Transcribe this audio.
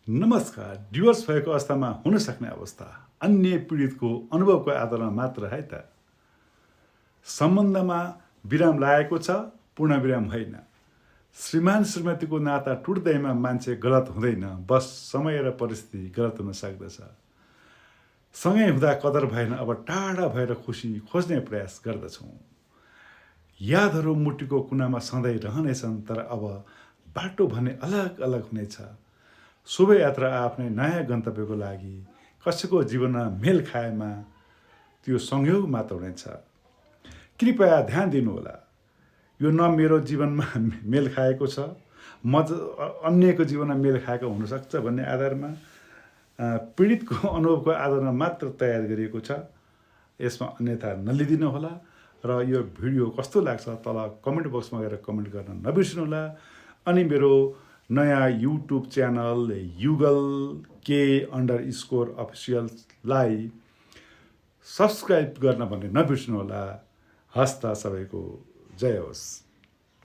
नमस्कार। डिभोर्स भएको अवस्थामा हुन सक्ने अवस्था अन्य पीडितको अनुभवको आधारमा मात्र है त। सम्बन्धमा विराम लागेको छ, पूर्ण विराम होइन। श्रीमान श्रीमतीको नाता टुट्दैमा मान्छे गलत हुँदैन, बस समय र परिस्थिति गलत हुन सक्दछ। सँगै हुँदा कदर भएन, अब टाढा भएर खुसी खोज्ने प्रयास गर्दछौँ। यादहरू मुटुको कुनामा सधैँ रहनेछन्, तर अब बाटो भने अलग अलग हुनेछ। शोभायात्रा आफ्नै नयाँ गन्तव्यको लागि कसैको जीवनमा मेल खाएमा त्यो संयोग मात्र हुनेछ। कृपया ध्यान दिनुहोला, यो न मेरो जीवनमा मेल खाएको छ, अन्यको जीवनमा मेल खाएको हुनसक्छ भन्ने आधारमा पीडितको अनुभवको आधारमा मात्र तयार गरिएको छ। यसमा अन्यथा नलिदिनुहोला र यो भिडियो कस्तो लाग्छ तल कमेन्ट बक्समा गएर कमेन्ट गर्न नबिर्सिनुहोला। अनि मेरो नयाँ युट्युब च्यानल युगल K_officialलाई सब्सक्राइब गर्न भन्ने नबिर्सिनुहोला। हस्त सबैको जय होस्।